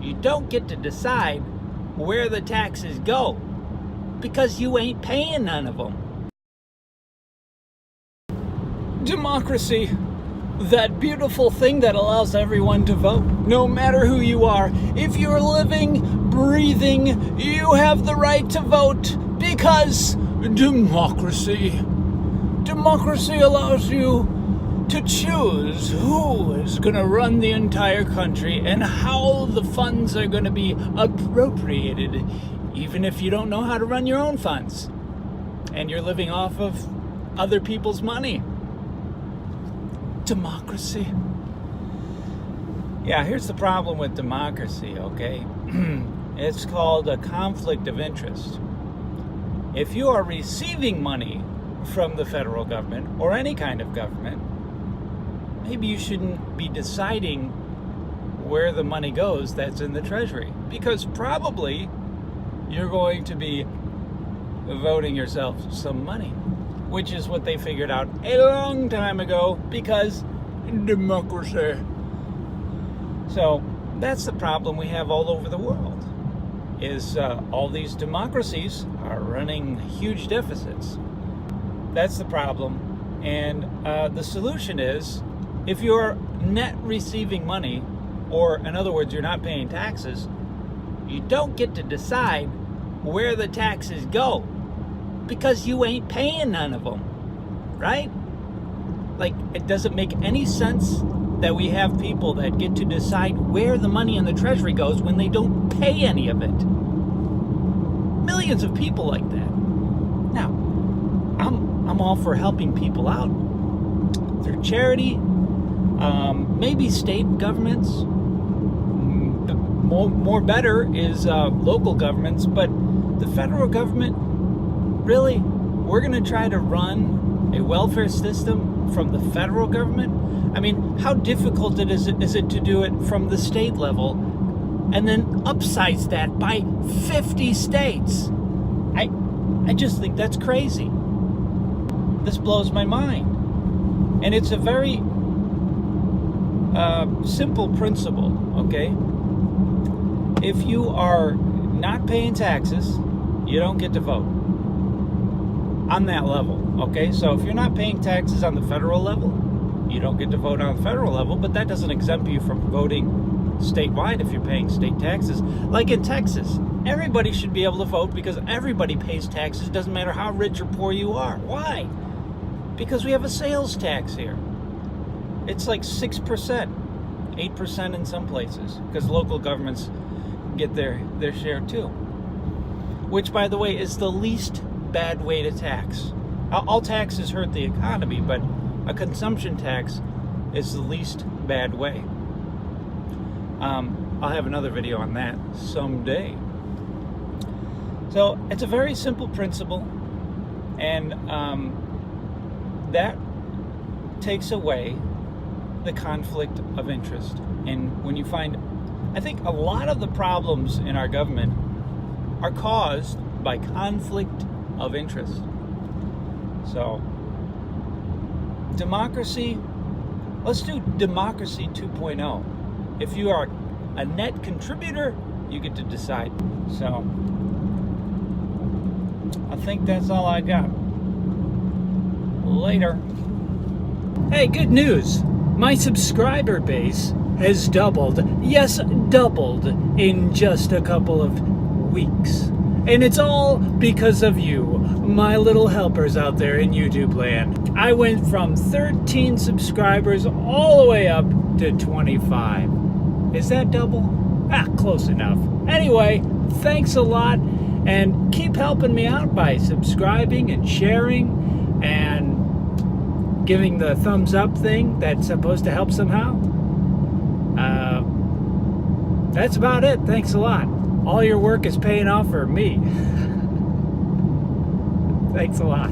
you don't get to decide where the taxes go because you ain't paying none of them. Democracy, that beautiful thing that allows everyone to vote, no matter who you are. If you're living, breathing, you have the right to vote because democracy allows you to choose who is going to run the entire country and how the funds are going to be appropriated, even if you don't know how to run your own funds and you're living off of other people's money. Democracy. Yeah, here's the problem with democracy, okay? It's called a conflict of interest. If you are receiving money from the federal government or any kind of government, maybe you shouldn't be deciding where the money goes that's in the treasury, because probably you're going to be voting yourself some money, which is what they figured out a long time ago because democracy. So that's the problem we have all over the world, is all these democracies are running huge deficits. That's the problem. And the solution is, if you're net receiving money, or in other words, you're not paying taxes, you don't get to decide where the taxes go because you ain't paying none of them, right? Like, it doesn't make any sense that we have people that get to decide where the money in the treasury goes when they don't pay any of it. Millions of people like that. Now, I'm all for helping people out through charity, maybe state governments. More better is local governments, but the federal government, really, we're going to try to run a welfare system from the federal government? I mean, how difficult is it to do it from the state level and then upsize that by 50 states? I just think that's crazy. This blows my mind. And it's a very simple principle, okay? If you are not paying taxes, you don't get to vote on that level, okay? So if you're not paying taxes on the federal level, you don't get to vote on the federal level, but that doesn't exempt you from voting statewide if you're paying state taxes. Like in Texas, everybody should be able to vote because everybody pays taxes. It doesn't matter how rich or poor you are. Why? Because we have a sales tax here. It's like 6%, 8% in some places, because local governments get their share too. Which, by the way, is the least bad way to tax. All taxes hurt the economy, but a consumption tax is the least bad way. I'll have another video on that someday. So it's a very simple principle, and that takes away the conflict of interest. And when you find, I think a lot of the problems in our government are caused by conflict of interest. So, democracy, let's do democracy 2.0. If you are a net contributor, you get to decide. So, I think that's all I got. Later. Hey, good news. My subscriber base has doubled. Yes, doubled in just a couple of weeks. And it's all because of you, my little helpers out there in YouTube land. I went from 13 subscribers all the way up to 25. Is that double? Close enough. Anyway, thanks a lot, and keep helping me out by subscribing and sharing and giving the thumbs up thing that's supposed to help somehow. That's about it. Thanks a lot. All your work is paying off for me. Thanks a lot.